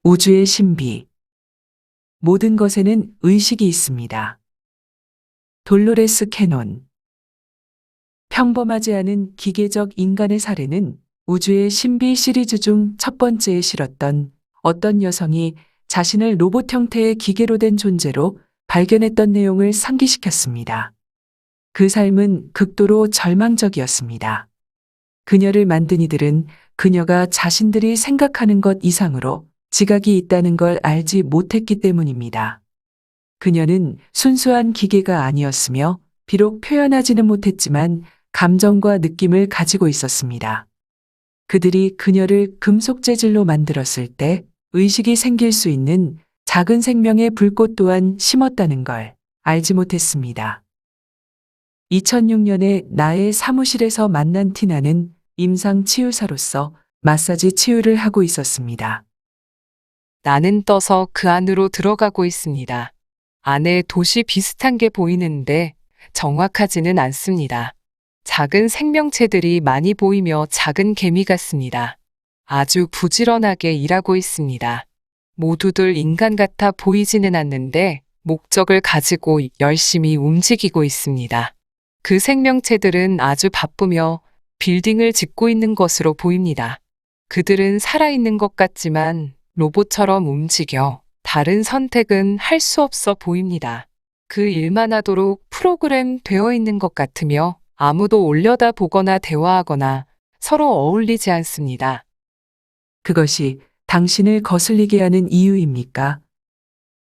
우주의 신비. 모든 것에는 의식이 있습니다. 돌로레스 캐논. 평범하지 않은 기계적 인간의 사례는 우주의 신비 시리즈 중 첫 번째에 실었던 어떤 여성이 자신을 로봇 형태의 기계로 된 존재로 발견했던 내용을 상기시켰습니다. 그 삶은 극도로 절망적이었습니다. 그녀를 만든 이들은 그녀가 자신들이 생각하는 것 이상으로 지각이 있다는 걸 알지 못했기 때문입니다. 그녀는 순수한 기계가 아니었으며 비록 표현하지는 못했지만 감정과 느낌을 가지고 있었습니다. 그들이 그녀를 금속 재질로 만들었을 때 의식이 생길 수 있는 작은 생명의 불꽃 또한 심었다는 걸 알지 못했습니다. 2006년에 나의 사무실에서 만난 티나는 임상 치유사로서 마사지 치유를 하고 있었습니다. 나는 떠서 그 안으로 들어가고 있습니다. 안에 도시 비슷한 게 보이는데 정확하지는 않습니다. 작은 생명체들이 많이 보이며 작은 개미 같습니다. 아주 부지런하게 일하고 있습니다. 모두들 인간 같아 보이지는 않는데 목적을 가지고 열심히 움직이고 있습니다. 그 생명체들은 아주 바쁘며 빌딩을 짓고 있는 것으로 보입니다. 그들은 살아있는 것 같지만 로봇처럼 움직여 다른 선택은 할 수 없어 보입니다. 그 일만 하도록 프로그램 되어 있는 것 같으며 아무도 올려다 보거나 대화하거나 서로 어울리지 않습니다. 그것이 당신을 거슬리게 하는 이유입니까?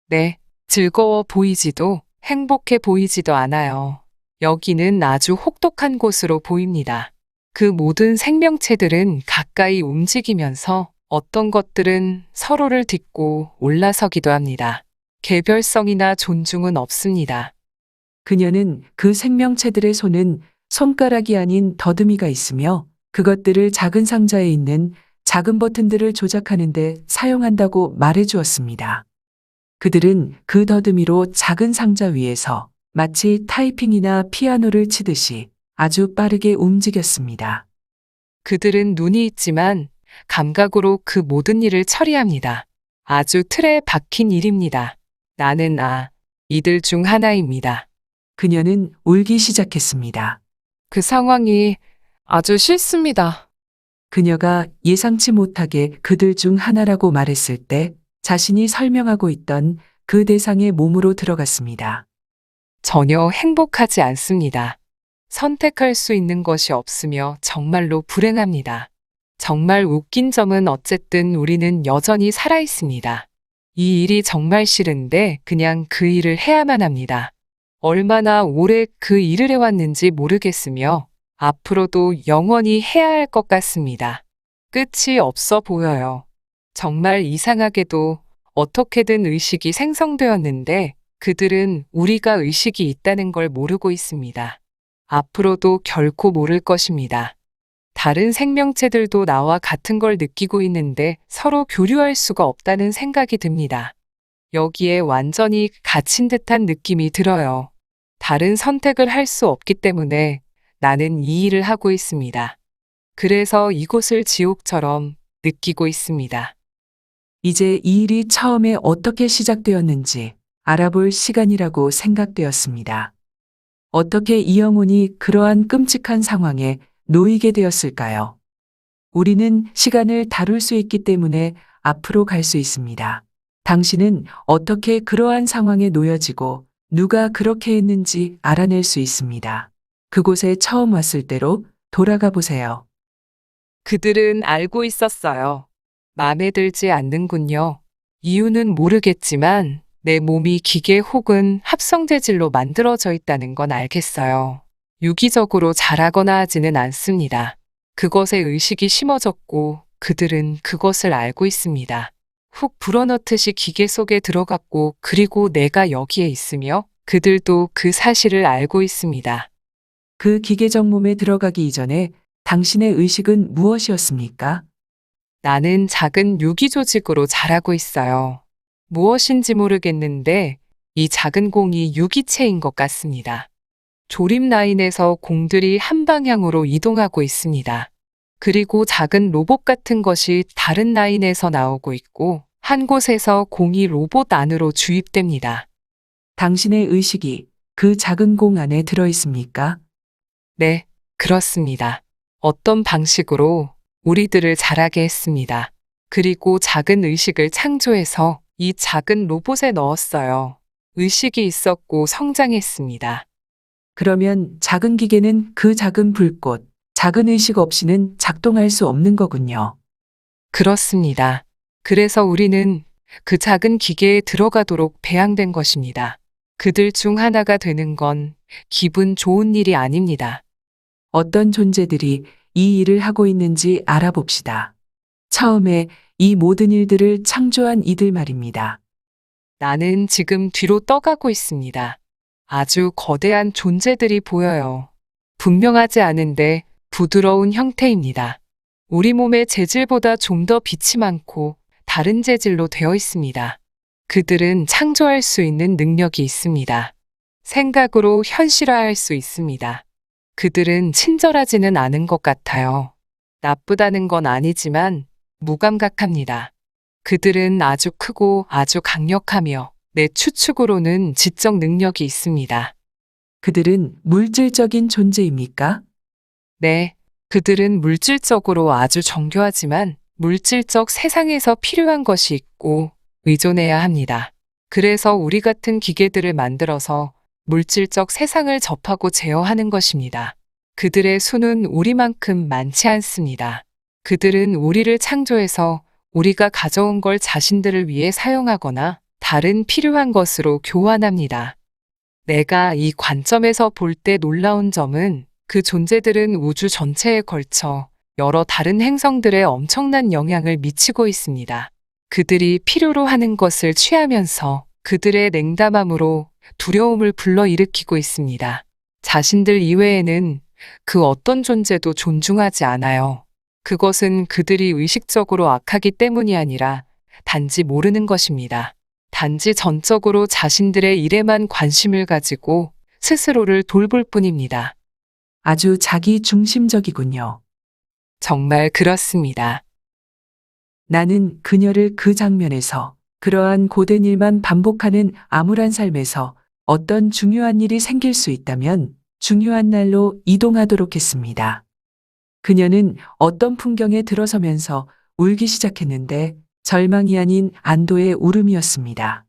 네, 즐거워 보이지도 행복해 보이지도 않아요. 여기는 아주 혹독한 곳으로 보입니다. 그 모든 생명체들은 가까이 움직이면서 어떤 것들은 서로를 딛고 올라서기도 합니다. 개별성이나 존중은 없습니다. 그녀는 그 생명체들의 손은 손가락이 아닌 더듬이가 있으며 그것들을 작은 상자에 있는 작은 버튼들을 조작하는 데 사용한다고 말해 주었습니다. 그들은 그 더듬이로 작은 상자 위에서 마치 타이핑이나 피아노를 치듯이 아주 빠르게 움직였습니다. 그들은 눈이 있지만 감각으로 그 모든 일을 처리합니다. 아주 틀에 박힌 일입니다. 나는 이들 중 하나입니다. 그녀는 울기 시작했습니다. 그 상황이 아주 싫습니다. 그녀가 예상치 못하게 그들 중 하나라고 말했을 때 자신이 설명하고 있던 그 대상의 몸으로 들어갔습니다. 전혀 행복하지 않습니다. 선택할 수 있는 것이 없으며 정말로 불행합니다. 정말 웃긴 점은 어쨌든 우리는 여전히 살아 있습니다. 이 일이 정말 싫은데 그냥 그 일을 해야만 합니다. 얼마나 오래 그 일을 해왔는지 모르겠으며 앞으로도 영원히 해야 할 것 같습니다. 끝이 없어 보여요. 정말 이상하게도 어떻게든 의식이 생성되었는데 그들은 우리가 의식이 있다는 걸 모르고 있습니다. 앞으로도 결코 모를 것입니다. 다른 생명체들도 나와 같은 걸 느끼고 있는데 서로 교류할 수가 없다는 생각이 듭니다. 여기에 완전히 갇힌 듯한 느낌이 들어요. 다른 선택을 할 수 없기 때문에 나는 이 일을 하고 있습니다. 그래서 이곳을 지옥처럼 느끼고 있습니다. 이제 이 일이 처음에 어떻게 시작되었는지 알아볼 시간이라고 생각되었습니다. 어떻게 이 영혼이 그러한 끔찍한 상황에 놓이게 되었을까요? 우리는 시간을 다룰 수 있기 때문에 앞으로 갈 수 있습니다. 당신은 어떻게 그러한 상황에 놓여지고 누가 그렇게 했는지 알아낼 수 있습니다. 그곳에 처음 왔을 때로 돌아가 보세요. 그들은 알고 있었어요. 마음에 들지 않는군요. 이유는 모르겠지만 내 몸이 기계 혹은 합성 재질로 만들어져 있다는 건 알겠어요. 유기적으로 자라거나 하지는 않습니다. 그것에 의식이 심어졌고 그들은 그것을 알고 있습니다. 훅 불어넣듯이 기계 속에 들어갔고 그리고 내가 여기에 있으며 그들도 그 사실을 알고 있습니다. 그 기계적 몸에 들어가기 이전에 당신의 의식은 무엇이었습니까? 나는 작은 유기 조직으로 자라고 있어요. 무엇인지 모르겠는데 이 작은 공이 유기체인 것 같습니다. 조립 라인에서 공들이 한 방향으로 이동하고 있습니다. 그리고 작은 로봇 같은 것이 다른 라인에서 나오고 있고 한 곳에서 공이 로봇 안으로 주입됩니다. 당신의 의식이 그 작은 공 안에 들어 있습니까? 네, 그렇습니다. 어떤 방식으로 우리들을 자라게 했습니다. 그리고 작은 의식을 창조해서 이 작은 로봇에 넣었어요. 의식이 있었고 성장했습니다. 그러면 작은 기계는 그 작은 불꽃, 작은 의식 없이는 작동할 수 없는 거군요. 그렇습니다. 그래서 우리는 그 작은 기계에 들어가도록 배양된 것입니다. 그들 중 하나가 되는 건 기분 좋은 일이 아닙니다. 어떤 존재들이 이 일을 하고 있는지 알아봅시다. 처음에 이 모든 일들을 창조한 이들 말입니다. 나는 지금 뒤로 떠가고 있습니다. 아주 거대한 존재들이 보여요. 분명하지 않은데 부드러운 형태입니다. 우리 몸의 재질보다 좀 더 빛이 많고 다른 재질로 되어 있습니다. 그들은 창조할 수 있는 능력이 있습니다. 생각으로 현실화할 수 있습니다. 그들은 친절하지는 않은 것 같아요. 나쁘다는 건 아니지만 무감각합니다. 그들은 아주 크고 아주 강력하며 내 추측으로는 지적 능력이 있습니다. 그들은 물질적인 존재입니까? 네, 그들은 물질적으로 아주 정교하지만 물질적 세상에서 필요한 것이 있고 의존해야 합니다. 그래서 우리 같은 기계들을 만들어서 물질적 세상을 접하고 제어하는 것입니다. 그들의 수는 우리만큼 많지 않습니다. 그들은 우리를 창조해서 우리가 가져온 걸 자신들을 위해 사용하거나 다른 필요한 것으로 교환합니다. 내가 이 관점에서 볼 때 놀라운 점은 그 존재들은 우주 전체에 걸쳐 여러 다른 행성들에 엄청난 영향을 미치고 있습니다. 그들이 필요로 하는 것을 취하면서 그들의 냉담함으로 두려움을 불러일으키고 있습니다. 자신들 이외에는 그 어떤 존재도 존중하지 않아요. 그것은 그들이 의식적으로 악하기 때문이 아니라 단지 모르는 것입니다. 단지 전적으로 자신들의 일에만 관심을 가지고 스스로를 돌볼 뿐입니다. 아주 자기 중심적이군요. 정말 그렇습니다. 나는 그녀를 그 장면에서 그러한 고된 일만 반복하는 암울한 삶에서 어떤 중요한 일이 생길 수 있다면 중요한 날로 이동하도록 했습니다. 그녀는 어떤 풍경에 들어서면서 울기 시작했는데 절망이 아닌 안도의 울음이었습니다.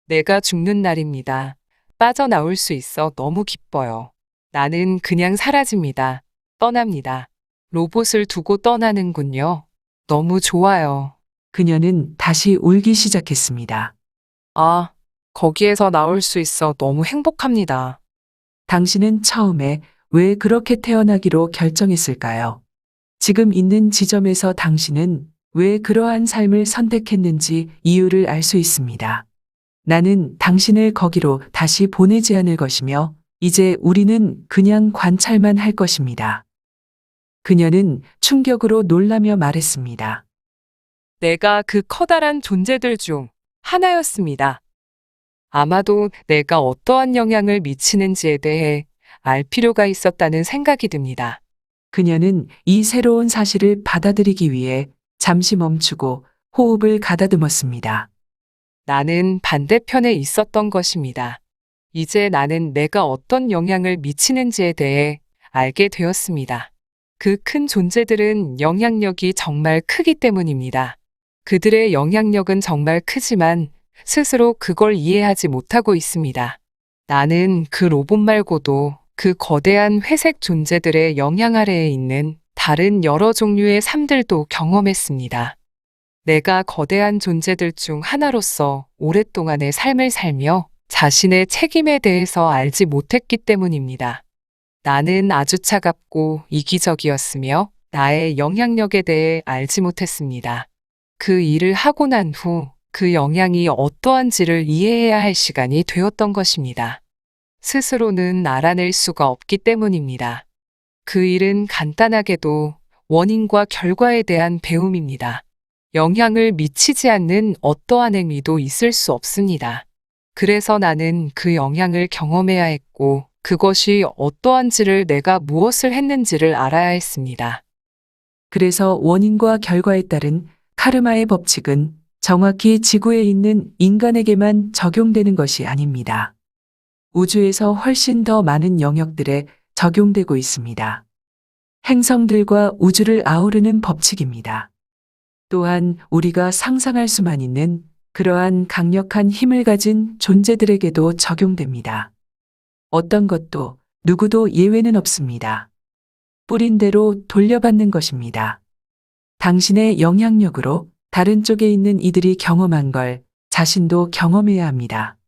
내가 죽는 날입니다. 빠져나올 수 있어 너무 기뻐요. 나는 그냥 사라집니다. 떠납니다. 로봇을 두고 떠나는군요. 너무 좋아요. 그녀는 다시 울기 시작했습니다. 아, 거기에서 나올 수 있어 너무 행복합니다. 당신은 처음에 왜 그렇게 태어나기로 결정했을까요? 지금 있는 지점에서 당신은 왜 그러한 삶을 선택했는지 이유를 알 수 있습니다. 나는 당신을 거기로 다시 보내지 않을 것이며 이제 우리는 그냥 관찰만 할 것입니다. 그녀는 충격으로 놀라며 말했습니다. 내가 그 커다란 존재들 중 하나였습니다. 아마도 내가 어떠한 영향을 미치는지에 대해 알 필요가 있었다는 생각이 듭니다. 그녀는 이 새로운 사실을 받아들이기 위해 잠시 멈추고 호흡을 가다듬었습니다. 나는 반대편에 있었던 것입니다. 이제 나는 내가 어떤 영향을 미치는지에 대해 알게 되었습니다. 그 큰 존재들은 영향력이 정말 크기 때문입니다. 그들의 영향력은 정말 크지만 스스로 그걸 이해하지 못하고 있습니다. 나는 그 로봇 말고도 그 거대한 회색 존재들의 영향 아래에 있는 다른 여러 종류의 삶들도 경험했습니다. 내가 거대한 존재들 중 하나로서 오랫동안의 삶을 살며 자신의 책임에 대해서 알지 못했기 때문입니다. 나는 아주 차갑고 이기적이었으며 나의 영향력에 대해 알지 못했습니다. 그 일을 하고 난 후 그 영향이 어떠한지를 이해해야 할 시간이 되었던 것입니다. 스스로는 알아낼 수가 없기 때문입니다. 그 일은 간단하게도 원인과 결과에 대한 배움입니다. 영향을 미치지 않는 어떠한 행위도 있을 수 없습니다. 그래서 나는 그 영향을 경험해야 했고 그것이 어떠한지를 내가 무엇을 했는지를 알아야 했습니다. 그래서 원인과 결과에 따른 카르마의 법칙은 정확히 지구에 있는 인간에게만 적용되는 것이 아닙니다. 우주에서 훨씬 더 많은 영역들에 적용되고 있습니다. 행성들과 우주를 아우르는 법칙입니다. 또한 우리가 상상할 수만 있는 그러한 강력한 힘을 가진 존재들에게도 적용됩니다. 어떤 것도 누구도 예외는 없습니다. 뿌린 대로 돌려받는 것입니다. 당신의 영향력으로 다른 쪽에 있는 이들이 경험한 걸 자신도 경험해야 합니다.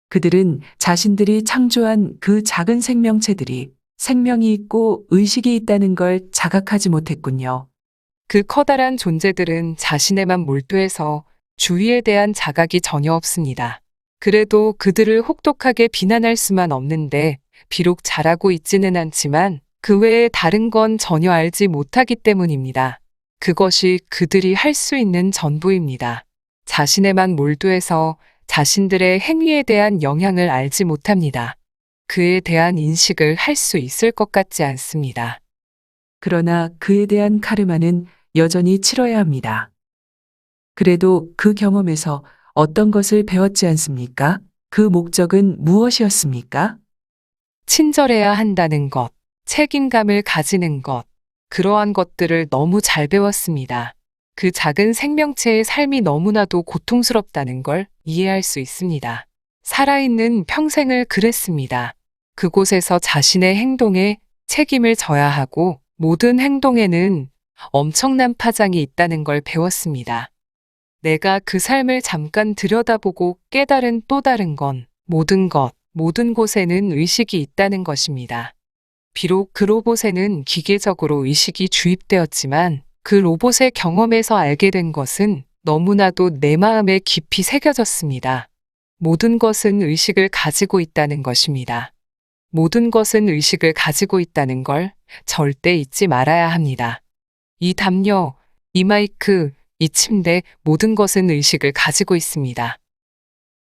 그들은 자신들이 창조한 그 작은 생명체들이 생명이 있고 의식이 있다는 걸 자각하지 못했군요. 그 커다란 존재들은 자신에만 몰두해서 주위에 대한 자각이 전혀 없습니다. 그래도 그들을 혹독하게 비난할 수만 없는데, 비록 잘하고 있지는 않지만 그 외에 다른 건 전혀 알지 못하기 때문입니다. 그것이 그들이 할 수 있는 전부입니다. 자신에만 몰두해서 자신들의 행위에 대한 영향을 알지 못합니다. 그에 대한 인식을 할 수 있을 것 같지 않습니다. 그러나 그에 대한 카르마는 여전히 치러야 합니다. 그래도 그 경험에서 어떤 것을 배웠지 않습니까? 그 목적은 무엇이었습니까? 친절해야 한다는 것, 책임감을 가지는 것, 그러한 것들을 너무 잘 배웠습니다. 그 작은 생명체의 삶이 너무나도 고통스럽다는 걸 이해할 수 있습니다. 살아있는 평생을 그랬습니다. 그곳에서 자신의 행동에 책임을 져야 하고 모든 행동에는 엄청난 파장이 있다는 걸 배웠습니다. 내가 그 삶을 잠깐 들여다보고 깨달은 또 다른 건 모든 것, 모든 곳에는 의식이 있다는 것입니다. 비록 그 로봇에는 기계적으로 의식이 주입되었지만 그 로봇의 경험에서 알게 된 것은 너무나도 내 마음에 깊이 새겨졌습니다. 모든 것은 의식을 가지고 있다는 것입니다. 모든 것은 의식을 가지고 있다는 걸 절대 잊지 말아야 합니다. 이 담요, 이 마이크, 이 침대, 모든 것은 의식을 가지고 있습니다.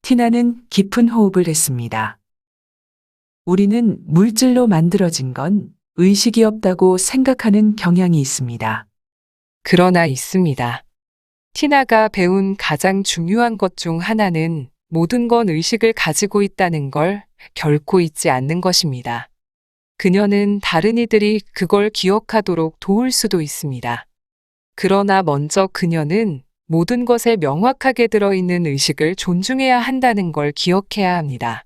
티나는 깊은 호흡을 했습니다. 우리는 물질로 만들어진 건 의식이 없다고 생각하는 경향이 있습니다. 그러나 있습니다. 티나가 배운 가장 중요한 것 중 하나는 모든 건 의식을 가지고 있다는 걸 결코 잊지 않는 것입니다. 그녀는 다른 이들이 그걸 기억하도록 도울 수도 있습니다. 그러나 먼저 그녀는 모든 것에 명확하게 들어있는 의식을 존중해야 한다는 걸 기억해야 합니다.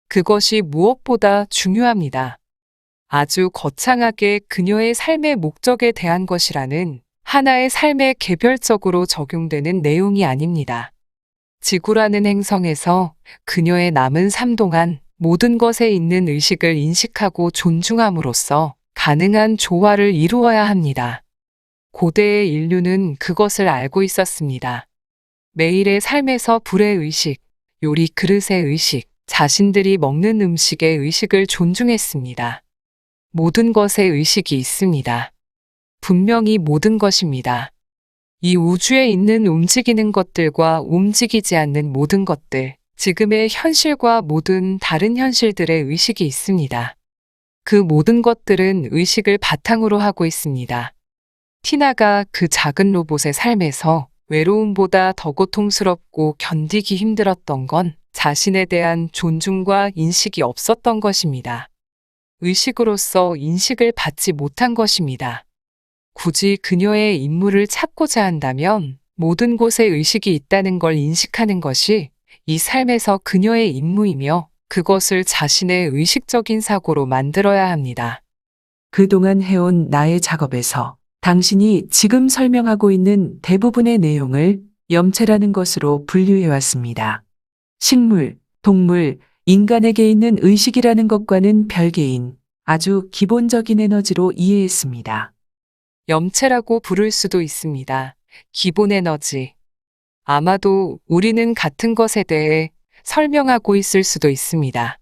그것이 무엇보다 중요합니다. 아주 거창하게 그녀의 삶의 목적에 대한 것이라는 하나의 삶에 개별적으로 적용되는 내용이 아닙니다. 지구라는 행성에서 그녀의 남은 삶 동안 모든 것에 있는 의식을 인식하고 존중함으로써 가능한 조화를 이루어야 합니다. 고대의 인류는 그것을 알고 있었습니다. 매일의 삶에서 불의 의식, 요리 그릇의 의식, 자신들이 먹는 음식의 의식을 존중했습니다. 모든 것에 의식이 있습니다. 분명히 모든 것입니다. 이 우주에 있는 움직이는 것들과 움직이지 않는 모든 것들, 지금의 현실과 모든 다른 현실들의 의식이 있습니다. 그 모든 것들은 의식을 바탕으로 하고 있습니다. 티나가 그 작은 로봇의 삶에서 외로움보다 더 고통스럽고 견디기 힘들었던 건 자신에 대한 존중과 인식이 없었던 것입니다. 의식으로서 인식을 받지 못한 것입니다. 굳이 그녀의 임무를 찾고자 한다면 모든 곳에 의식이 있다는 걸 인식하는 것이 이 삶에서 그녀의 임무이며 그것을 자신의 의식적인 사고로 만들어야 합니다. 그동안 해온 나의 작업에서 당신이 지금 설명하고 있는 대부분의 내용을 염체라는 것으로 분류해왔습니다. 식물, 동물, 인간에게 있는 의식이라는 것과는 별개인 아주 기본적인 에너지로 이해했습니다. 염체라고 부를 수도 있습니다. 기본 에너지. 아마도 우리는 같은 것에 대해 설명하고 있을 수도 있습니다.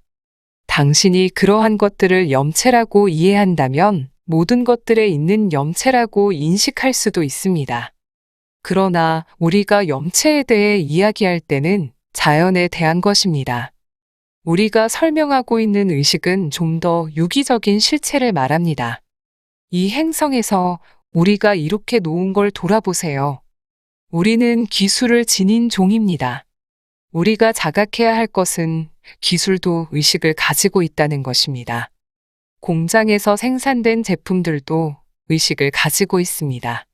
당신이 그러한 것들을 염체라고 이해한다면 모든 것들에 있는 염체라고 인식할 수도 있습니다. 그러나 우리가 염체에 대해 이야기할 때는 자연에 대한 것입니다. 우리가 설명하고 있는 의식은 좀 더 유기적인 실체를 말합니다. 이 행성에서 우리가 이렇게 놓은 걸 돌아보세요. 우리는 기술을 지닌 종입니다. 우리가 자각해야 할 것은 기술도 의식을 가지고 있다는 것입니다. 공장에서 생산된 제품들도 의식을 가지고 있습니다.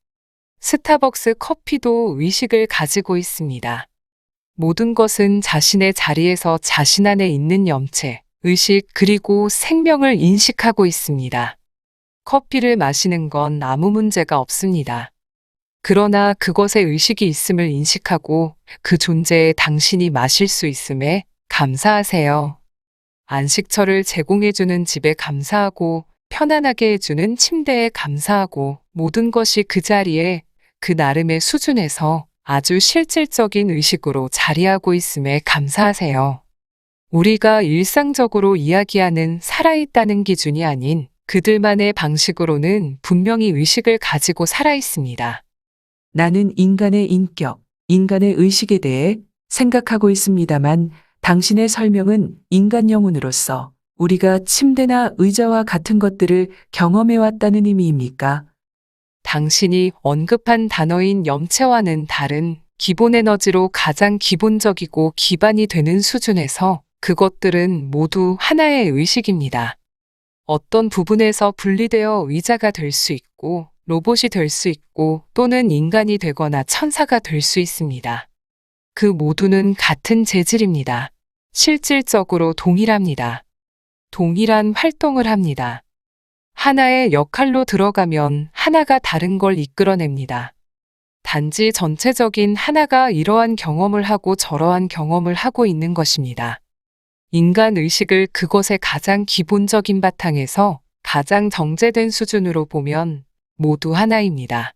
스타벅스 커피도 의식을 가지고 있습니다. 모든 것은 자신의 자리에서 자신 안에 있는 염체, 의식, 그리고 생명을 인식하고 있습니다. 커피를 마시는 건 아무 문제가 없습니다. 그러나 그것에 의식이 있음을 인식하고 그 존재에 당신이 마실 수 있음에 감사하세요. 안식처를 제공해주는 집에 감사하고 편안하게 해주는 침대에 감사하고 모든 것이 그 자리에 그 나름의 수준에서 아주 실질적인 의식으로 자리하고 있음에 감사하세요. 우리가 일상적으로 이야기하는 살아있다는 기준이 아닌 그들만의 방식으로는 분명히 의식을 가지고 살아 있습니다. 나는 인간의 인격, 인간의 의식에 대해 생각하고 있습니다만 당신의 설명은 인간 영혼으로서 우리가 침대나 의자와 같은 것들을 경험해왔다는 의미입니까? 당신이 언급한 단어인 염체와는 다른 기본 에너지로 가장 기본적이고 기반이 되는 수준에서 그것들은 모두 하나의 의식입니다. 어떤 부분에서 분리되어 의자가 될 수 있고 로봇이 될 수 있고 또는 인간이 되거나 천사가 될 수 있습니다. 그 모두는 같은 재질입니다. 실질적으로 동일합니다. 동일한 활동을 합니다. 하나의 역할로 들어가면 하나가 다른 걸 이끌어냅니다. 단지 전체적인 하나가 이러한 경험을 하고 저러한 경험을 하고 있는 것입니다. 인간 의식을 그것의 가장 기본적인 바탕에서 가장 정제된 수준으로 보면 모두 하나입니다.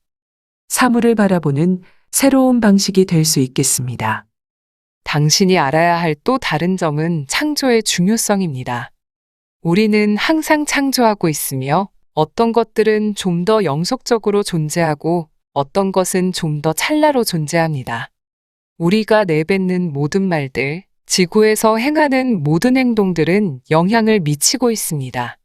사물을 바라보는 새로운 방식이 될 수 있겠습니다. 당신이 알아야 할 또 다른 점은 창조의 중요성입니다. 우리는 항상 창조하고 있으며 어떤 것들은 좀 더 영속적으로 존재하고 어떤 것은 좀 더 찰나로 존재합니다. 우리가 내뱉는 모든 말들, 지구에서 행하는 모든 행동들은 영향을 미치고 있습니다.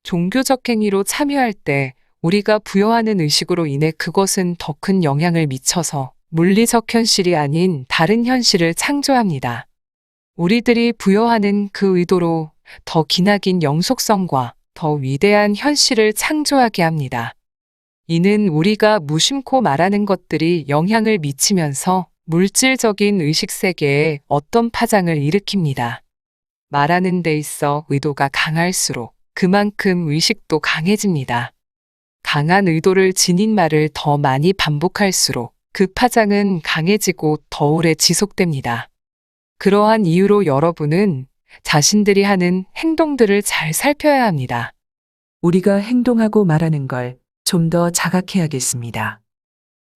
종교적 행위로 참여할 때 우리가 부여하는 의식으로 인해 그것은 더 큰 영향을 미쳐서 물리적 현실이 아닌 다른 현실을 창조합니다. 우리들이 부여하는 그 의도로 더 기나긴 영속성과 더 위대한 현실을 창조하게 합니다. 이는 우리가 무심코 말하는 것들이 영향을 미치면서 물질적인 의식 세계에 어떤 파장을 일으킵니다. 말하는 데 있어 의도가 강할수록 그만큼 의식도 강해집니다. 강한 의도를 지닌 말을 더 많이 반복할수록 그 파장은 강해지고 더 오래 지속됩니다. 그러한 이유로 여러분은 자신들이 하는 행동들을 잘 살펴야 합니다. 우리가 행동하고 말하는 걸 좀 더 자각해야겠습니다.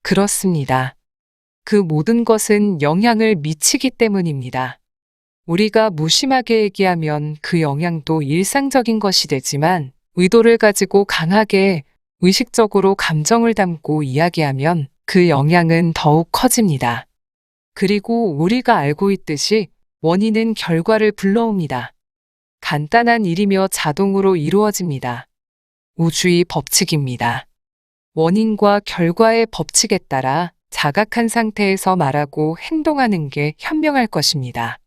그렇습니다. 그 모든 것은 영향을 미치기 때문입니다. 우리가 무심하게 얘기하면 그 영향도 일상적인 것이 되지만 의도를 가지고 강하게 의식적으로 감정을 담고 이야기하면 그 영향은 더욱 커집니다. 그리고 우리가 알고 있듯이 원인은 결과를 불러옵니다. 간단한 일이며 자동으로 이루어집니다. 우주의 법칙입니다. 원인과 결과의 법칙에 따라 자각한 상태에서 말하고 행동하는 게 현명할 것입니다.